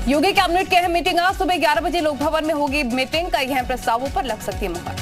योगी cabinet की अहम meeting आज सुबह 11 बजे लोक भवन में होगी। मीटिंग कई अहम प्रस्तावों पर लग सकती है मुहर।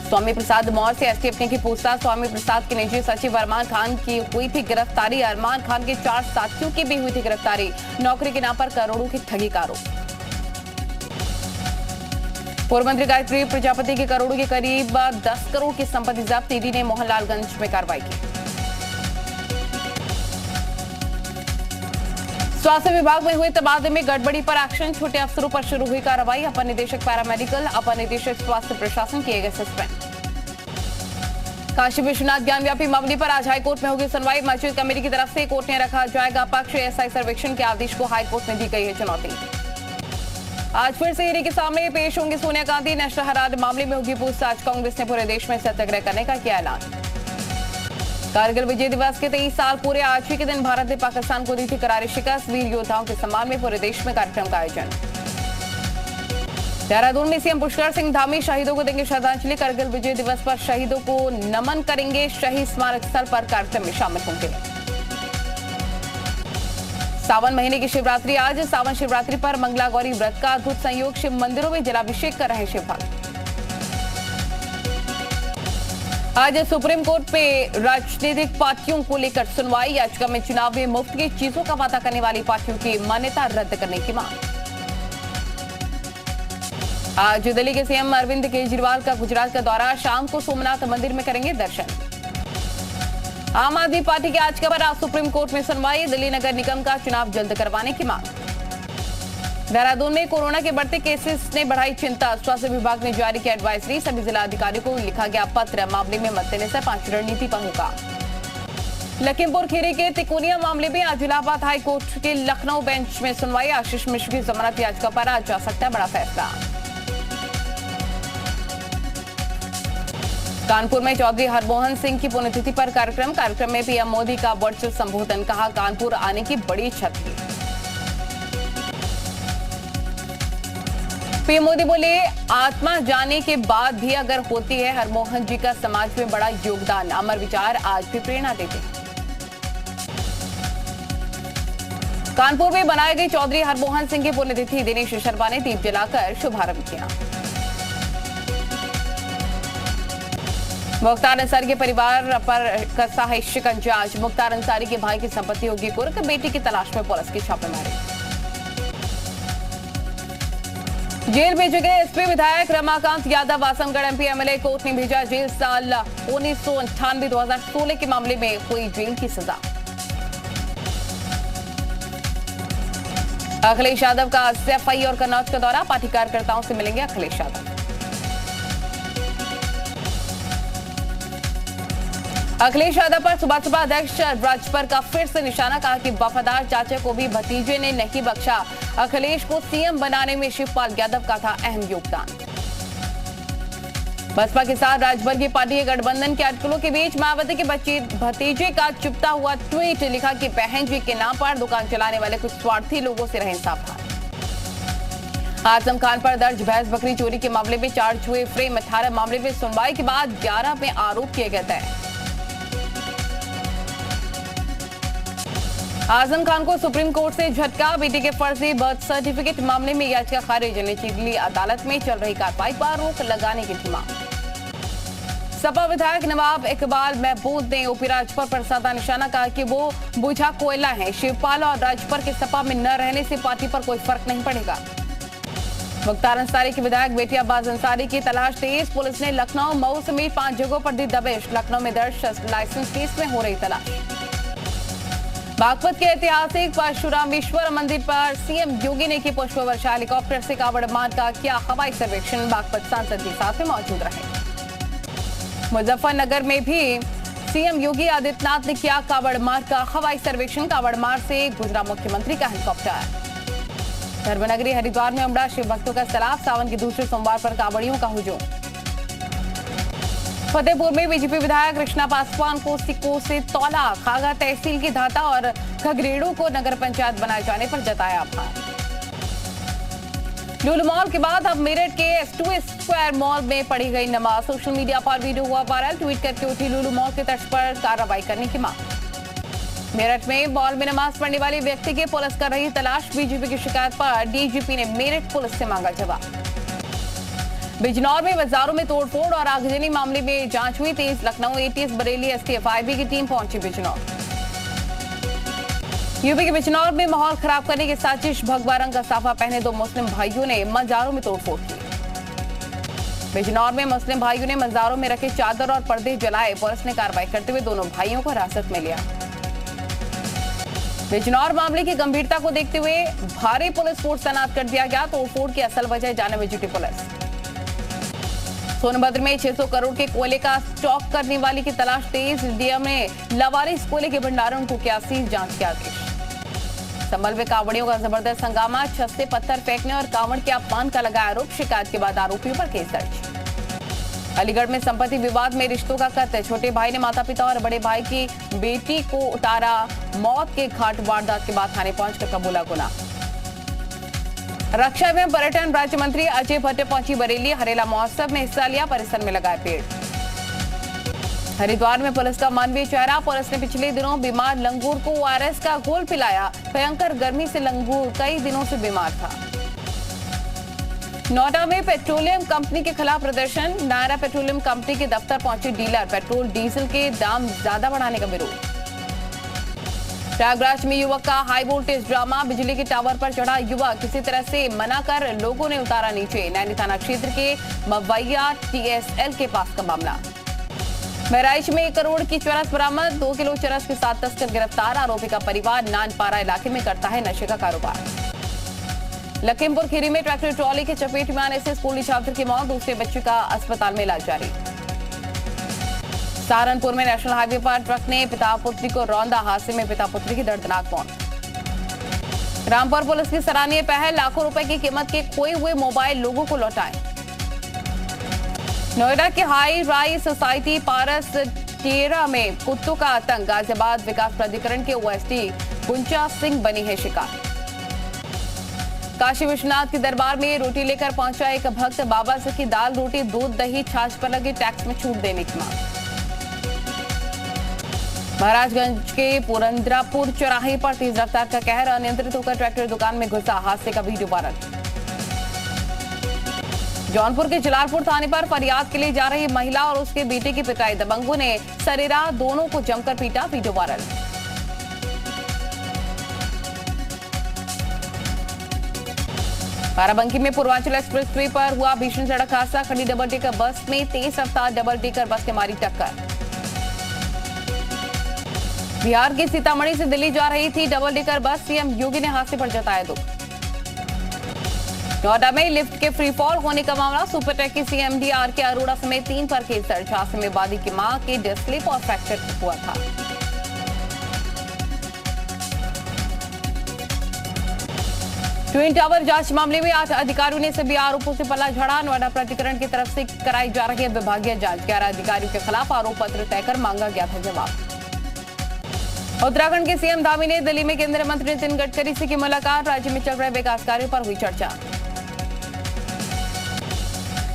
स्वामी प्रसाद मौर्य से एसटीएफ की पूछताछ। स्वामी प्रसाद के निजी सचिव अरमान खान की हुई थी गिरफ्तारी। अरमान खान के 4 साथियों की भी हुई थी गिरफ्तारी। नौकरी के नाम पर करोड़ों की ठगी का आरोप। पूर्व मंत्री गायत्री प्रजापति के करोड़ों के करीब 10 करोड़ की संपत्ति जब्त। ईडी ने मोहनलालगंज में कार्रवाई की। स्वास्थ्य विभाग में हुए तबादले में गड़बड़ी पर एक्शन। छोटे अफसरों पर शुरू हुई कार्रवाई। अपर निदेशक पैरामेडिकल, अपर निदेशक स्वास्थ्य प्रशासन किए गए सस्पेंड। काशी विश्वनाथ ज्ञानव्यापी मामले पर आज हाईकोर्ट में होगी सुनवाई। मस्जिद कमेटी की तरफ से कोर्ट ने रखा जाएगा पक्ष। एसआई सर्वेक्षण के आदेश को हाईकोर्ट में दी गई है चुनौती। आज फिर से ईडी के सामने पेश होंगी सोनिया गांधी। नेशनल हेराल्ड मामले में होगी पूछताछ। कांग्रेस ने पूरे देश में सत्याग्रह करने का किया ऐलान। कारगिल विजय दिवस के 23 साल पूरे। आज ही के दिन भारत ने पाकिस्तान को दी थी करारी शिकस्त। वीर योद्धाओं के सम्मान में पूरे देश में कार्यक्रम का आयोजन। देहरादून में सीएम पुष्कर सिंह धामी शहीदों को देंगे श्रद्धांजलि। कारगिल विजय दिवस पर शहीदों को नमन करेंगे। शहीद स्मारक स्थल पर कार्यक्रम में शामिल होंगे। सावन महीने की शिवरात्रि आज। सावन शिवरात्रि पर मंगला गौरी व्रत का अद्भुत संयोग। शिव मंदिरों में जलाभिषेक कर रहे शिव भक्त। आज सुप्रीम कोर्ट में राजनीतिक पार्टियों को लेकर सुनवाई। याचिका में चुनाव में मुफ्त की चीजों का वादा करने वाली पार्टियों की मान्यता रद्द करने की मांग। आज दिल्ली के सीएम अरविंद केजरीवाल का गुजरात का दौरा। शाम को सोमनाथ मंदिर में करेंगे दर्शन। आम आदमी पार्टी के आज खबर। आज सुप्रीम कोर्ट में सुनवाई। दिल्ली नगर निगम का चुनाव जल्द करवाने की मांग। देहरादून में कोरोना के बढ़ते केसेस ने बढ़ाई चिंता। स्वास्थ्य विभाग ने जारी की एडवाइजरी। सभी जिला अधिकारियों को लिखा गया पत्र। मामले में मत देने से 5 रणनीति पर होगा। लखीमपुर खीरी के तिकोनिया मामले में आज इलाहाबाद हाई कोर्ट के लखनऊ बेंच में सुनवाई। आशीष मिश्र की जमानत याचिका पर आज जा सकता है बड़ा फैसला। कानपुर में चौधरी हरमोहन सिंह की पुण्यतिथि पर कार्यक्रम में पीएम मोदी का वर्चुअल संबोधन। कहा कानपुर आने की बड़ी इच्छा थी। पीएम मोदी बोले आत्मा जाने के बाद भी अगर होती है हरमोहन जी का समाज में बड़ा योगदान। अमर विचार आज भी प्रेरणा देते हैं। कानपुर में बनाई गई चौधरी हरमोहन सिंह की पुण्यतिथि। दिनेश शर्मा ने दीप जलाकर शुभारंभ किया। मुख्तार अंसारी के परिवार पर कसा है शिकंजा। आज मुख्तार अंसारी के भाई की संपत्ति होगी कुर्क। बेटी की तलाश में पुलिस की छापेमारी। जेल भेजे गए एसपी विधायक Ramakant Yadav. Azamgarh MP MLA court ने भेजा जेल। साल 1998-2016 के मामले में हुई जेल की सजा। अखिलेश यादव का एसएफआई और कन्नौज का दौरा। पार्टी कार्यकर्ताओं से मिलेंगे अखिलेश यादव। अखिलेश यादव पर सुबह अध्यक्ष राजभर का फिर से निशाना। कहा कि वफादार चाचा को भी भतीजे ने नहीं बख्शा। अखिलेश को सीएम बनाने में शिवपाल यादव का था अहम योगदान। बसपा के साथ राजभर की पार्टी के गठबंधन के अटकलों के बीच मायावती के भतीजे का चुपता हुआ ट्वीट। लिखा कि बहन जी के नाम पर दुकान चलाने वाले कुछ स्वार्थी लोगों से रहे सावधान। आजम खान पर दर्ज भैंस बकरी चोरी के मामले में चार्ज हुए फ्रेम। 18 मामले में सुनवाई के बाद 11 में आरोप किए गए थे। आजम खान को सुप्रीम कोर्ट से झटका। बेटी के फर्जी बर्थ सर्टिफिकेट मामले में याचिका खारिज। निचली अदालत में चल रही कार्रवाई पर रोक लगाने की थी मांग। सपा विधायक नवाब इकबाल महबूद ने ओपी राजभर पर साधा निशाना। कहा कि वो बुझा कोयला है। शिवपाल और राजभर के सपा में न रहने से पार्टी पर कोई फर्क नहीं पड़ेगा। मुख्तार अंसारी की विधायक बेटी अब्बास अंसारी की तलाश तेज। पुलिस ने लखनऊ, मऊ समेत 5 जगहों पर दी दबिश। लखनऊ में दर्ज लाइसेंस केस में हो रही तलाश। बागपत के ऐतिहासिक परशुरामेश्वर मंदिर पर सीएम योगी ने की पुष्प वर्षा। हेलीकॉप्टर से कावड़ मार्ग का किया हवाई सर्वेक्षण। बागपत सांसद भी साथ में मौजूद रहे। मुजफ्फरनगर में भी सीएम योगी आदित्यनाथ ने किया कावड़ मार्ग का हवाई सर्वेक्षण। कावड़ मार्ग से गुजरा मुख्यमंत्री का हेलीकॉप्टर। धर्मनगरी हरिद्वार में उमड़ा शिव भक्तों का सैलाब। सावन के दूसरे सोमवार पर कावड़ियों का हुजूम। फतेहपुर में बीजेपी विधायक कृष्णा पासवान को सिक्कों से तौला। खागा तहसील की धाता और खगरेड़ों को नगर पंचायत बनाए जाने पर जताया आभार। लुलु मॉल के बाद अब मेरठ के S2 स्क्वायर मॉल में पढ़ी गई नमाज। सोशल मीडिया पर वीडियो हुआ वायरल। ट्वीट करके उठी लुलु मॉल के तर्ज पर कार्रवाई करने की मांग। मेरठ में मॉल में नमाज पढ़ने वाले व्यक्ति की पुलिस कर रही तलाश। बीजेपी की शिकायत पर डीजीपी ने मेरठ पुलिस से मांगा जवाब। बिजनौर में बाजारों में तोड़फोड़ और आगजनी मामले में जांच हुई तेज। लखनऊ एटीएस बरेली एसटीएफआईबी की टीम पहुंची बिजनौर। यूपी के बिजनौर में माहौल खराब करने की साजिश। भगवा रंग का साफा पहने 2 मुस्लिम भाइयों ने मजारों में तोड़फोड़ की। बिजनौर में मुस्लिम भाइयों ने मजारों में रखे चादर और पर्दे जलाए। पुलिस ने कार्रवाई करते हुए दोनों भाइयों को हिरासत में लिया। बिजनौर मामले की गंभीरता को देखते हुए भारी पुलिस फोर्स तैनात कर दिया गया। तोड़फोड़ की असल वजह जानने में जुटी पुलिस। सोनभद्र में 600 करोड़ के कोयले का स्टॉक करने वाली की तलाश तेज। डीएम ने लावारिस कोयले के भंडारण को किया सीज। जांच के आदेश। संभल में कांवड़ियों का जबरदस्त हंगामा। छत से पत्थर फेंकने और कांवड़ के अपमान का लगाया आरोप। शिकायत के बाद आरोपियों पर केस दर्ज। अलीगढ़ में संपत्ति विवाद में रिश्तों का कत्ल। छोटे भाई ने माता पिता और बड़े भाई की बेटी को उतारा मौत के घाट। वारदात के बाद थाने पहुंचकर कबूला गुनाह। रक्षा एवं पर्यटन राज्य मंत्री अजय भट्ट पहुंची बरेली। हरेला महोत्सव में हिस्सा लिया। परिसर में लगाए पेड़। हरिद्वार में पुलिस का मानवीय चेहरा। पुलिस ने पिछले दिनों बीमार लंगूर को ओआरएस का घोल पिलाया। भयंकर गर्मी से लंगूर कई दिनों से बीमार था। नोएडा में पेट्रोलियम कंपनी के खिलाफ प्रदर्शन। नायरा पेट्रोलियम कंपनी के दफ्तर पहुंचे डीलर। पेट्रोल डीजल के दाम ज्यादा बढ़ाने का विरोध। प्रयागराज में युवक का हाई वोल्टेज ड्रामा। बिजली के टावर पर चढ़ा युवक। किसी तरह से मना कर लोगों ने उतारा नीचे। नैनी थाना क्षेत्र के मवैया टीएसएल के पास का मामला। बहराइच में 1 करोड़ की चरस बरामद। 2 किलो चरस के साथ तस्कर गिरफ्तार। आरोपी का परिवार नानपारा इलाके में करता है नशे का कारोबार। लखीमपुर खीरी में ट्रैक्टर ट्रॉली के चपेट में आने से स्कूली छात्र की मौत। दूसरे बच्चे का अस्पताल में इलाज जारी। सहारनपुर में नेशनल हाईवे पर ट्रक ने पिता पुत्री को रौंदा। हादसे में पिता पुत्री की दर्दनाक मौत। रामपुर पुलिस की सराहनीय पहल। लाखों रुपए की कीमत के खोए हुए मोबाइल लोगों को लौटाए। नोएडा के हाई राइज सोसाइटी पारस टिएरा में कुत्तों का आतंक। गाजियाबाद विकास प्राधिकरण के ओएसडी गुंजा सिंह बनी है शिकार। काशी विश्वनाथ के दरबार में रोटी लेकर पहुंचा एक भक्त। बाबा से की दाल रोटी दूध दही छाछ पर लगे टैक्स में छूट देने की मांग। महाराजगंज के पुरंदरापुर चौराहे पर तेज रफ्तार का कहर। अनियंत्रित होकर ट्रैक्टर दुकान में घुसा। हादसे का वीडियो वायरल। जौनपुर के जलालपुर थाने पर फरियाद के लिए जा रही महिला और उसके बेटे की पिटाई। दबंगों ने सरेरा दोनों को जमकर पीटा। Video viral. बाराबंकी में पूर्वांचल एक्सप्रेसवे पर हुआ भीषण सड़क हादसा। खड़ी डबल डेकर बस में तेज रफ्तार डबल डेकर बस ने मारी टक्कर। बिहार के सीतामढ़ी से दिल्ली जा रही थी डबल डेकर बस। सीएम योगी ने हादसे पर जताया दुख। नोएडा में लिफ्ट के फ्री फॉल होने का मामला। सुपरटेक की सीएमडी आर.के. अरोड़ा समेत 3 पर केस दर्ज। हादसे में वादी की मां के डिस्क और फ्रैक्चर हुआ था। ट्विन टावर जांच मामले में 8 अधिकारियों ने सभी आरोपों से पल्ला झाड़ा। नोएडा प्राधिकरण की तरफ से कराई जा रही है विभागीय जांच। 11 अधिकारियों के खिलाफ आरोप पत्र तय कर मांगा गया था जवाब। उत्तराखंड के सीएम धामी ने दिल्ली में केंद्रीय मंत्री नितिन गडकरी से की मुलाकात। राज्य में चल रहे विकास कार्यों पर हुई चर्चा।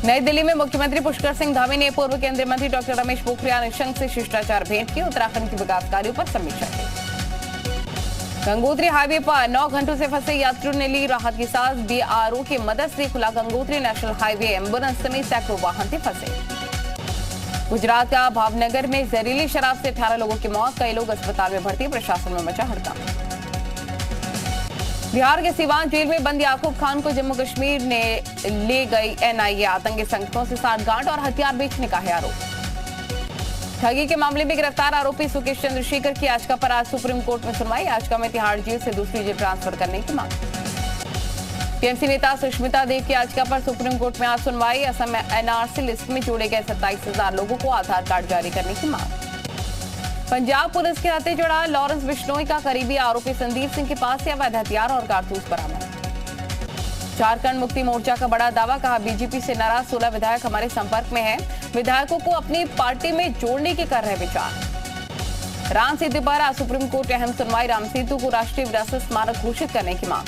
नई दिल्ली में मुख्यमंत्री पुष्कर सिंह धामी ने पूर्व केंद्रीय मंत्री डॉक्टर रमेश पोखरियाल निशंक से शिष्टाचार भेंट की। उत्तराखंड के विकास कार्यों पर समीक्षा की। गंगोत्री हाईवे पर 9 घंटों से फंसे यात्रियों ने ली राहत की सांस। बीआरओ की मदद से खुला गंगोत्री नेशनल हाईवे। एम्बुलेंस समेत सैकड़ों वाहन थे फंसे। गुजरात का भावनगर में जहरीली शराब से 18 लोगों की मौत। कई लोग अस्पताल में भर्ती। प्रशासन में मचा हड़कंप। बिहार के सीवान जेल में बंद याकूब खान को जम्मू कश्मीर ने ले गई एनआईए। आतंकी संगठनों से सांठगांठ और हथियार बेचने का है आरोप। ठगी के मामले में गिरफ्तार आरोपी सुकेश चंद्रशेखर की याचिका पर आज सुप्रीम कोर्ट में सुनवाई। याचिका में तिहाड़ जेल से दूसरी जेल ट्रांसफर करने की मांग। टीएमसी नेता सुष्मिता देव की याचिका पर सुप्रीम कोर्ट में आज सुनवाई। असम में एनआरसी लिस्ट में जोड़े गए 27,000 लोगों को आधार कार्ड जारी करने की मांग। पंजाब पुलिस के हाथे चढ़ा लॉरेंस बिश्नोई का करीबी। आरोपी संदीप सिंह के पास से अवैध हथियार और कारतूस बरामद। झारखंड मुक्ति मोर्चा का बड़ा दावा। कहा बीजेपी से नाराज 16 विधायक हमारे संपर्क में हैं। विधायकों को अपनी पार्टी में जोड़ने की कर रहे विचार। राम सेतु पर आज सुप्रीम कोर्ट अहम सुनवाई। राम सेतु को राष्ट्रीय विरासत स्मारक घोषित करने की मांग।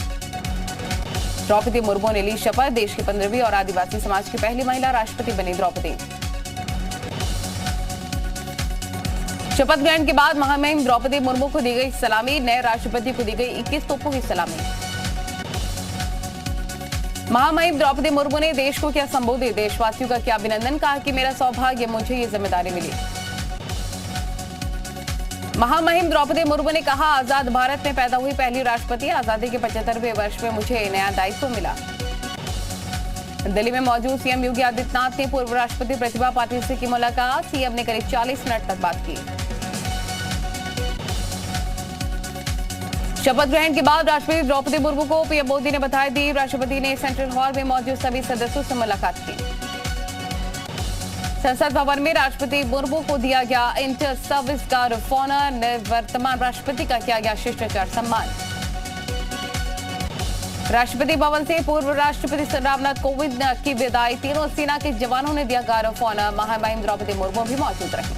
द्रौपदी मुर्मू ने ली शपथ। देश की 15वीं और आदिवासी समाज की पहली महिला राष्ट्रपति बनी द्रौपदी। शपथ ग्रहण के बाद महामहिम द्रौपदी मुर्मू को दी गई सलामी, नए राष्ट्रपति को दी गई 21 तोपों की सलामी। महामहिम द्रौपदी मुर्मू ने देश को क्या संबोधित, देशवासियों का क्या अभिनंदन, कहा कि मेरा सौभाग्य, मुझे ये जिम्मेदारी मिली। महामहिम द्रौपदी मुर्मू ने कहा, आजाद भारत में पैदा हुई पहली राष्ट्रपति, आजादी के 75वें वर्ष में मुझे नया दायित्व मिला। दिल्ली में मौजूद सीएम योगी आदित्यनाथ ने पूर्व राष्ट्रपति प्रतिभा पाटिल से की मुलाकात, सीएम ने करीब 40 मिनट तक बात की। शपथ ग्रहण के बाद राष्ट्रपति द्रौपदी मुर्मू को पीएम मोदी ने बधाई दी। राष्ट्रपति ने सेंट्रल हॉल में मौजूद सभी सदस्यों से मुलाकात की। संसद भवन में राष्ट्रपति मुर्मू को दिया गया inter service guard of honour, निवर्तमान राष्ट्रपति का किया गया शिष्टाचार सम्मान। राष्ट्रपति भवन से पूर्व राष्ट्रपति रामनाथ कोविंद की विदाई, तीनों सेना के जवानों ने दिया गार्ड ऑफ ऑनर। महामहिम द्रौपदी मुर्मू भी मौजूद रही।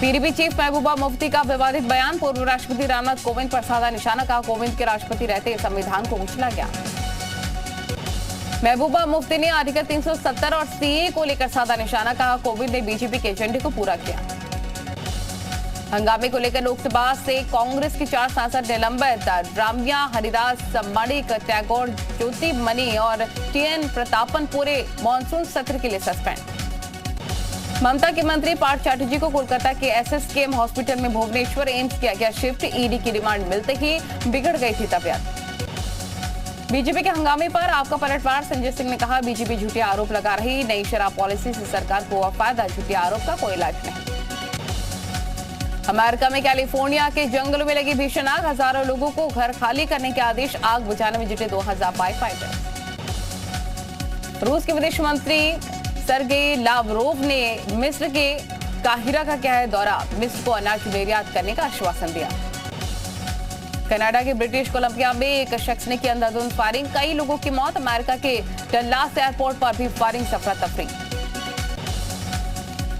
पीडीपी चीफ महबूबा मुफ्ती का विवादित बयान, पूर्व राष्ट्रपति रामनाथ कोविंद पर साधा निशाना, कहा कोविंद के राष्ट्रपति रहते संविधान को उछला गया। महबूबा मुफ्ती ने आर्टिकल 370 और सीए को लेकर साधा निशाना, कहा कोविंद ने बीजेपी के एजेंडे को पूरा किया। हंगामे को लेकर लोकसभा से कांग्रेस के 4 सांसद निलंबित, रामिया, हरिदास, मणिक, टैगोर, ज्योति मनी और टीएन प्रतापन पूरे मानसून सत्र के लिए सस्पेंड। ममता के मंत्री पार्थ चैटर्जी को कोलकाता के एसएसकेएम हॉस्पिटल में भुवनेश्वर एम्स किया गया शिफ्ट, ईडी की डिमांड मिलते ही बिगड़ गई थी तबियत। बीजेपी के हंगामे पर आपका पलटवार, संजय सिंह ने कहा बीजेपी झूठे आरोप लगा रही, नई शराब पॉलिसी से सरकार को फायदा, झूठे आरोप का कोई इलाज नहीं। अमेरिका में कैलिफोर्निया के जंगलों में लगी भीषण आग, हजारों लोगों को घर खाली करने के आदेश, आग बुझाने में जुटे 2000 फायर फाइटर। रूस के विदेश मंत्री सर्गेई लावरोव ने मिस्र के काहिरा का किया है दौरा, मिस्र को अनाज निर्यात करने का आश्वासन दिया। कनाडा के ब्रिटिश कोलंबिया में एक शख्स ने की अंधाधुंध फायरिंग, कई लोगों की मौत। अमेरिका के डल्लास एयरपोर्ट पर भी फायरिंग, अफरा तफरी।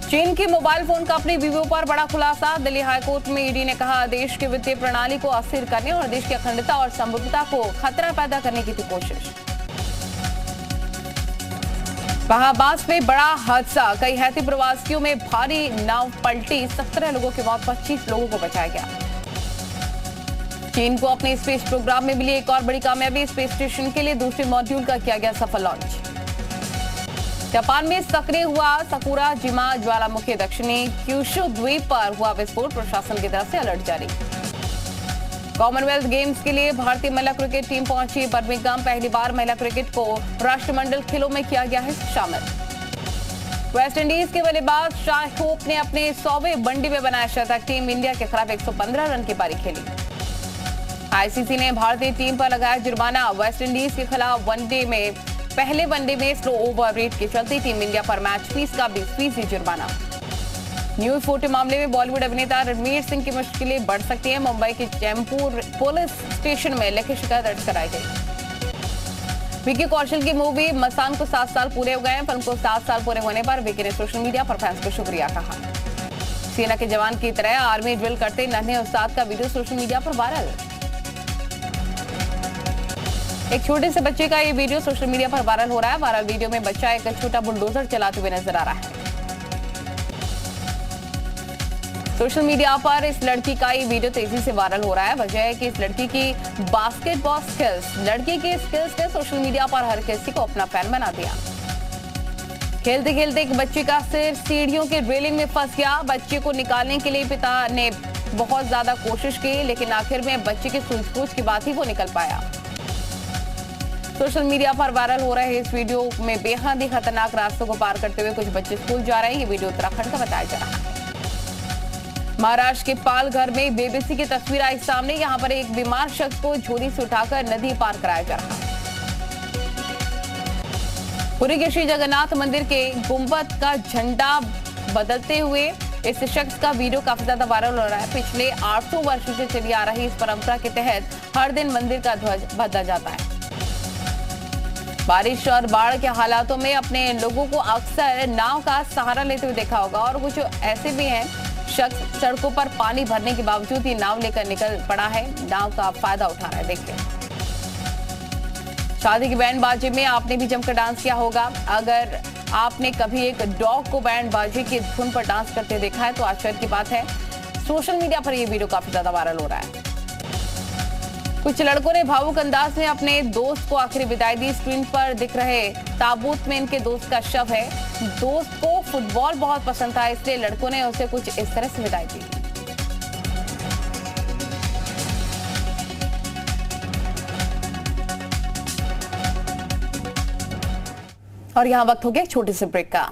चीन की मोबाइल फोन कंपनी वीवो पर बड़ा खुलासा, दिल्ली हाईकोर्ट में ईडी ने कहा देश की वित्तीय प्रणाली को अस्थिर करने और देश की अखंडता और संप्रभुता को खतरा पैदा करने की थी कोशिश। बहाबास में बड़ा हादसा, कई हैती प्रवासियों में भारी नाव पलटी, 17 लोगों की मौत, 25 लोगों को बचाया गया। चीन को अपने स्पेस प्रोग्राम में मिली एक और बड़ी कामयाबी, स्पेस स्टेशन के लिए दूसरे मॉड्यूल का किया गया सफल लॉन्च। जापान में सक्रिय हुआ सकुरा जिमा ज्वालामुखी, दक्षिणी क्यूशु द्वीप पर हुआ विस्फोट, प्रशासन की तरफ से अलर्ट जारी। कॉमनवेल्थ गेम्स के लिए भारतीय महिला क्रिकेट टीम पहुंची बर्मिंघम, पहली बार महिला क्रिकेट को राष्ट्रमंडल खेलों में किया गया है शामिल। वेस्ट इंडीज के बल्लेबाज शाह होप ने अपने 100वें वनडे में बनाया शतक, टीम इंडिया के खिलाफ 115 रन की पारी खेली। आईसीसी ने भारतीय टीम पर लगाया जुर्माना, वेस्ट इंडीज के खिलाफ पहले वनडे में स्लो ओवर रेट के चलते टीम इंडिया पर मैच फीस का 20% जुर्माना। न्यूज 40 मामले में बॉलीवुड अभिनेता रणवीर सिंह की मुश्किलें बढ़ सकती हैं, मुंबई के चैंबूर पुलिस स्टेशन में लिखित शिकायत दर्ज कराई गई। विकी कौशल की मूवी मसान को 7 साल पूरे हो गए हैं, फिल्म को 7 साल पूरे होने पर विकी ने सोशल मीडिया पर फैंस को शुक्रिया कहा। सेना के जवान की तरह आर्मी ड्रिल करते नन्हे उस्ताद का वीडियो सोशल मीडिया पर वायरल। एक छोटे से बच्चे का ये वीडियो सोशल मीडिया पर वायरल हो रहा है। वायरल वीडियो में बच्चा एक छोटा बुलडोजर चलाते हुए नजर आ रहा है। सोशल मीडिया पर इस लड़की का ये वीडियो तेजी से वायरल हो रहा है। वजह है कि इस लड़की की बास्केटबॉल स्किल्स, लड़की की स्किल्स ने सोशल मीडिया पर हर किसी को अपना फैन बना दिया। खेलते खेलते एक बच्चे का सिर सीढ़ियों के रेलिंग में फंस गया। बच्चे को निकालने के लिए पिता ने बहुत ज्यादा कोशिश की, लेकिन आखिर में बच्चे की सूझबूझ के बाद ही वो निकल पाया। सोशल मीडिया पर वायरल हो रहे इस वीडियो में बेहद ही खतरनाक रास्तों को पार करते हुए कुछ बच्चे स्कूल जा रहे हैं। ये वीडियो उत्तराखंड का बताया जा रहा है। महाराष्ट्र के पालघर में बेबसी की तस्वीर आई सामने। यहाँ पर एक बीमार शख्स को झोली से उठाकर नदी पार कराया जा रहा है। पुरी के श्री जगन्नाथ मंदिर के गुंबद का झंडा बदलते हुए इस शख्स का वीडियो काफी ज्यादा वायरल हो रहा है। पिछले 800 वर्षों से चली आ रही इस परंपरा के तहत हर दिन मंदिर का ध्वज बदला जाता है। बारिश और बाढ़ के हालातों में अपने लोगों को अक्सर नाव का सहारा लेते हुए देखा होगा, और कुछ ऐसे भी हैं शख्स सड़कों पर पानी भरने के बावजूद ही नाव लेकर निकल पड़ा है, नाव का फायदा उठा रहा है। देखिए, शादी की बैंड बाजी में आपने भी जमकर डांस किया होगा। अगर आपने कभी एक डॉग को बैंड बाजी की धुन पर डांस करते देखा है तो आश्चर्य की बात है। सोशल मीडिया पर यह वीडियो काफी ज्यादा वायरल हो रहा है। कुछ लड़कों ने भावुक अंदाज में अपने दोस्त को आखिरी विदाई दी। स्क्रीन पर दिख रहे ताबूत में इनके दोस्त का शव है। दोस्त को फुटबॉल बहुत पसंद था, इसलिए लड़कों ने उसे कुछ इस तरह से विदाई दी। और यहां वक्त हो गया छोटे से ब्रेक का।